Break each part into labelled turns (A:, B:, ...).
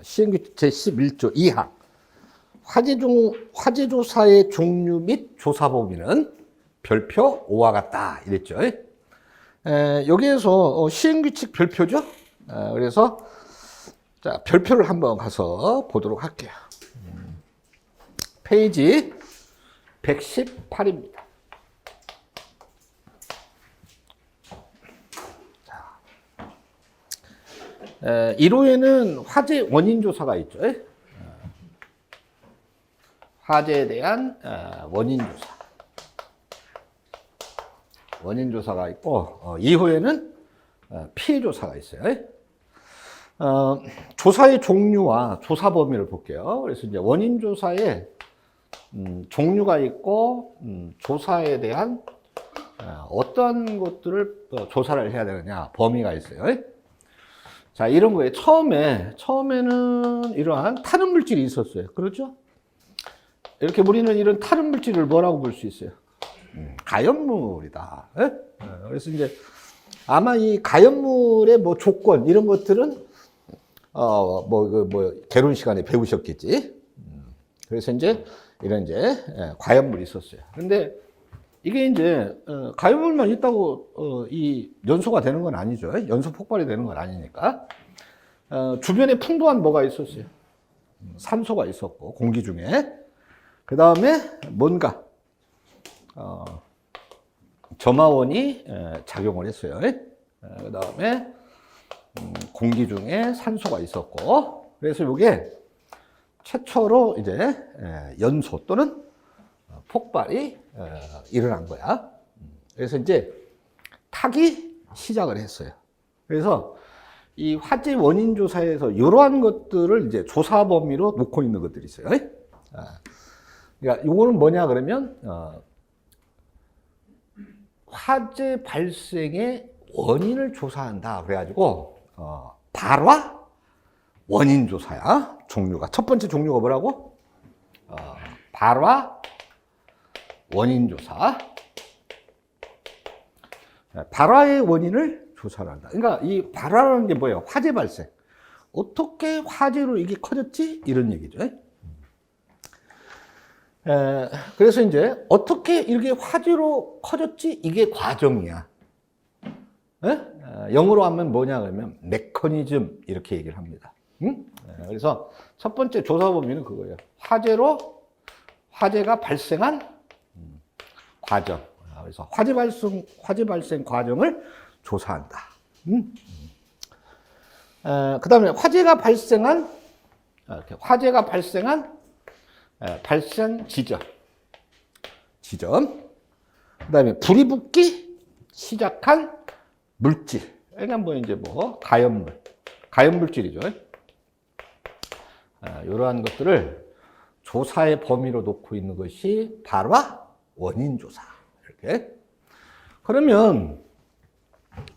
A: 시행규칙 제11조 2항 화재조사의 종류 및 조사 범위는 별표 5와 같다 이랬죠. 여기에서 시행규칙 별표죠. 그래서 자, 별표를 한번 가서 보도록 할게요. 페이지 118입니다. 1호에는 화재 원인 조사가 있죠. 화재에 대한 원인 조사. 원인 조사가 있고, 2호에는 피해 조사가 있어요. 조사의 종류와 조사 범위를 볼게요. 그래서 이제 원인 조사에 종류가 있고, 조사에 대한 어떤 것들을 조사를 해야 되느냐, 범위가 있어요. 자, 이런 거에 처음에는 이러한 타는 물질이 있었어요. 그렇죠? 이렇게 우리는 이런 타는 물질을 뭐라고 볼 수 있어요? 가연물이다. 그래서 이제 아마 이 가연물의 뭐 조건 이런 것들은 개론 시간에 배우셨겠지. 그래서 이제 이런 가연물이 있었어요. 근데 이게 이제 가연물만 있다고 이 연소가 되는 건 아니죠. 연소 폭발이 되는 건 아니니까. 주변에 풍부한 뭐가 있었어요? 산소가 있었고 공기 중에. 그 다음에 뭔가 점화원이 작용을 했어요. 그 다음에 공기 중에 산소가 있었고. 그래서 이게 최초로 이제 연소 또는 폭발이 일어난 거야. 그래서 이제 타기 시작을 했어요. 그래서 이 화재 원인 조사에서 이러한 것들을 이제 조사 범위로 놓고 있는 것들이 있어요. 그러니까 이거는 뭐냐 그러면 화재 발생의 원인을 조사한다. 그래가지고 발화 원인 조사야. 종류가 첫 번째 종류가 뭐라고? 발화 원인 조사. 발화의 원인을 조사한다. 그러니까 이 발화라는 게 뭐예요? 화재 발생. 어떻게 화재로 이게 커졌지? 이런 얘기죠. 그래서 이제 어떻게 이게 화재로 커졌지? 이게 과정이야. 영어로 하면 뭐냐 그러면 메커니즘 이렇게 얘기를 합니다. 그래서 첫 번째 조사 범위는 그거예요. 화재가 발생한 과정. 그래서 화재 발생 과정을 조사한다. 그 다음에 화재가 발생한 발생 지점. 그 다음에 불이 붙기 시작한 물질. 그러니까 가연물질이죠. 이러한 것들을 조사의 범위로 놓고 있는 것이 발화 원인 조사. 이렇게. 그러면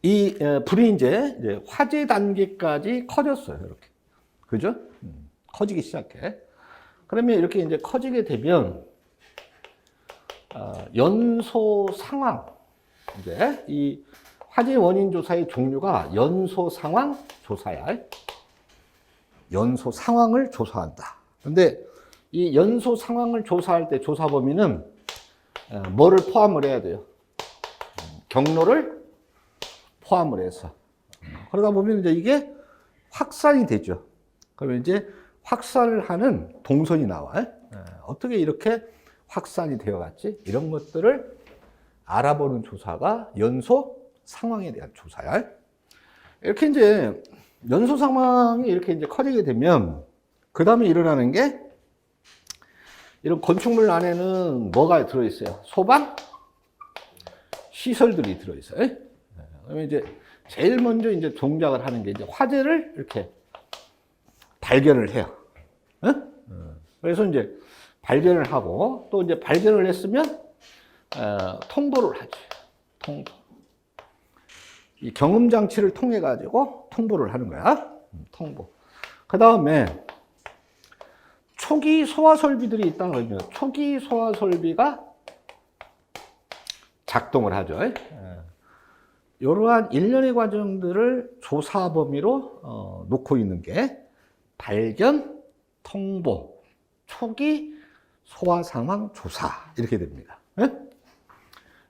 A: 이 불이 이제 화재 단계까지 커졌어요. 이렇게. 그죠? 커지기 시작해. 그러면 이렇게 이제 커지게 되면 연소 상황. 이제 이 화재 원인 조사의 종류가 연소 상황 조사야. 연소 상황을 조사한다. 근데 이 연소 상황을 조사할 때 조사 범위는 뭐를 포함을 해야 돼요? 경로를 포함을 해서. 그러다 보면 이제 이게 확산이 되죠. 그러면 이제 확산을 하는 동선이 나와요. 어떻게 이렇게 확산이 되어갔지? 이런 것들을 알아보는 조사가 연소 상황에 대한 조사야. 이렇게 이제 연소 상황이 이렇게 이제 커지게 되면 그 다음에 일어나는 게 이런 건축물 안에는 뭐가 들어있어요? 소방 시설들이 들어있어요. 그러면 이제 제일 먼저 이제 동작을 하는 게 이제 화재를 이렇게 발견을 해요. 그래서 이제 발견을 하고 또 이제 발견을 했으면 통보를 하죠. 통보. 이 경음 장치를 통해 가지고 통보를 하는 거야. 통보. 그 다음에 초기 소화 설비들이 있다 그러면 초기 소화 설비가 작동을 하죠. 이러한 일련의 과정들을 조사 범위로 놓고 있는 게 발견, 통보, 초기 소화 상황 조사 이렇게 됩니다.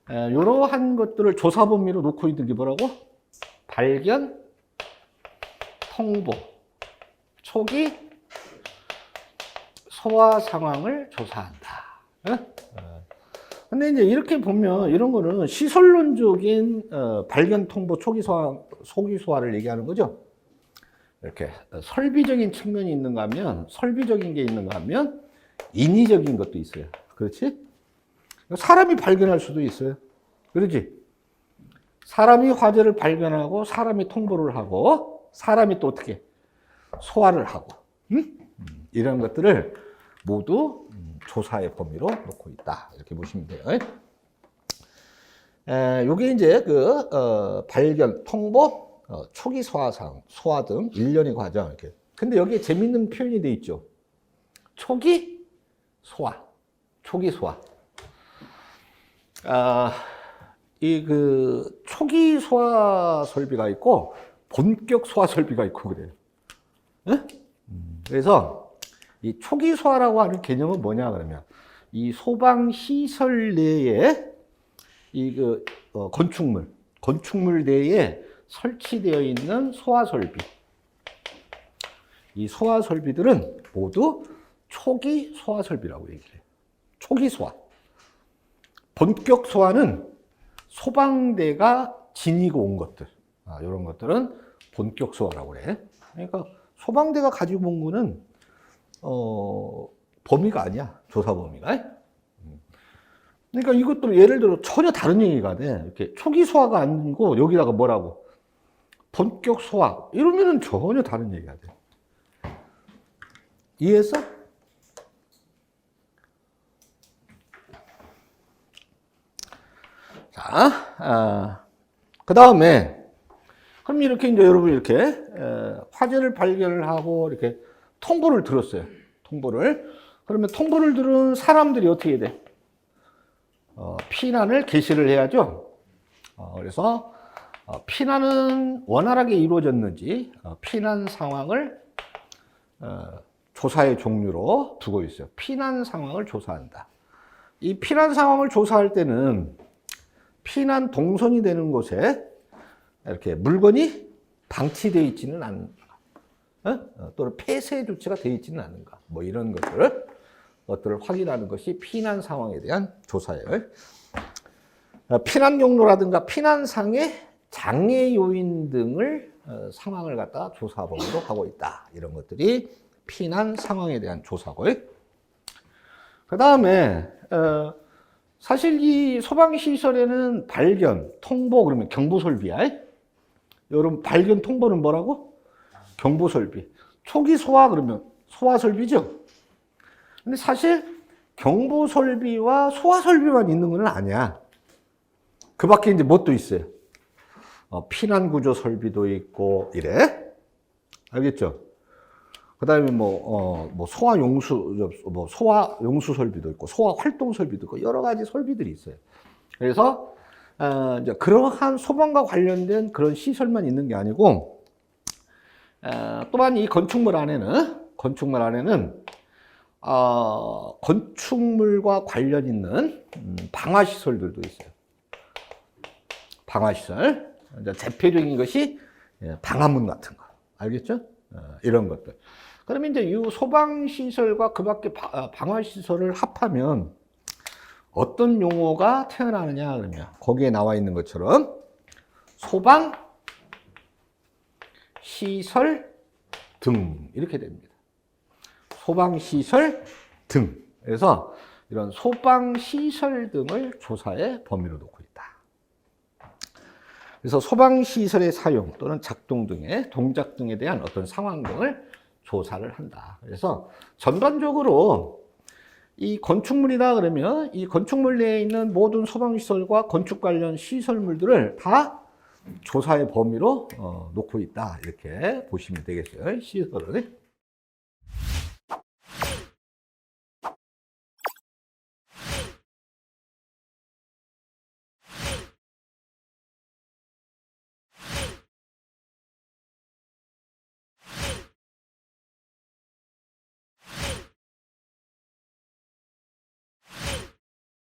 A: 이러한 것들을 조사 범위로 놓고 있는 게 뭐라고? 발견, 통보, 초기 소화 상황을 조사한다. 근데 이제 이렇게 보면 이런 거는 시설론적인 발견, 통보, 초기 소화를 얘기하는 거죠. 이렇게 설비적인 측면이 있는가 하면, 설비적인 게 있는가 하면 인위적인 것도 있어요. 그렇지? 사람이 발견할 수도 있어요. 그렇지? 사람이 화재를 발견하고, 사람이 통보를 하고, 사람이 또 어떻게 소화를 하고, 이런 것들을 모두 조사의 범위로 놓고 있다. 이렇게 보시면 돼요. 요게 이제 발견, 통보, 초기 소화상, 소화 등 일련의 과정 이렇게. 근데 여기에 재밌는 표현이 돼 있죠. 초기 소화, 초기 소화. 초기 소화 설비가 있고 본격 소화 설비가 있고 그래요. 그래서 이 초기 소화라고 하는 개념은 뭐냐 그러면 이 소방 시설 내에 건축물 내에 설치되어 있는 소화 설비. 이 소화 설비들은 모두 초기 소화 설비라고 얘기를 해요. 초기 소화. 본격 소화는 소방대가 지니고 온 것들. 이런 것들은 본격 소화라고 그래. 그러니까 소방대가 가지고 온 거는 범위가 아니야. 조사 범위가. 그러니까 이것도 예를 들어 전혀 다른 얘기가 돼. 이렇게 초기 소화가 아니고 여기다가 뭐라고? 본격 소화. 이러면은 전혀 다른 얘기가 돼. 이해했어? 자, 그 다음에, 그럼 이렇게 이제 여러분 이렇게, 화재를 발견을 하고 이렇게 통보를 들었어요. 통보를. 그러면 통보를 들은 사람들이 어떻게 해야 돼? 피난을 개시를 해야죠. 그래서, 피난은 원활하게 이루어졌는지, 피난 상황을, 조사의 종류로 두고 있어요. 피난 상황을 조사한다. 이 피난 상황을 조사할 때는 피난 동선이 되는 곳에 이렇게 물건이 방치되어 있지는 않은가, 또는 폐쇄 조치가 되어 있지는 않은가, 뭐 이런 것들을 확인하는 것이 피난 상황에 대한 조사예요. 피난 경로라든가 피난상의 장애 요인 등을 상황을 갖다 조사 범위로 하고 있다. 이런 것들이 피난 상황에 대한 조사고요. 그 다음에 사실 이 소방시설에는 발견, 통보 그러면 경보설비야. 여러분 발견, 통보는 뭐라고? 경보설비. 초기 소화 그러면 소화설비죠. 근데 사실 경보설비와 소화설비만 있는 건 아니야. 그 밖에 이제 뭣도 있어요. 피난구조 설비도 있고 이래. 알겠죠? 그 다음에 소화 용수 설비도 있고, 소화 활동 설비도 있고, 여러 가지 설비들이 있어요. 그래서, 이제 그러한 소방과 관련된 그런 시설만 있는 게 아니고, 또한 이 건축물 안에는, 건축물과 관련 있는 방화시설들도 있어요. 방화시설. 이제 대표적인 것이 방화문 같은 거. 알겠죠? 이런 것들. 그러면 이제 이 소방시설과 그 밖에 방화시설을 합하면 어떤 용어가 태어나느냐 그러면 거기에 나와 있는 것처럼 소방시설 등 이렇게 됩니다. 소방시설 등. 그래서 이런 소방시설 등을 조사의 범위로 놓고 있다. 그래서 소방시설의 사용 또는 작동 등의 동작 등에 대한 어떤 상황 등을 조사를 한다. 그래서 전반적으로 이 건축물이다 그러면 이 건축물 내에 있는 모든 소방시설과 건축 관련 시설물들을 다 조사의 범위로 놓고 있다. 이렇게 보시면 되겠어요. 시설을.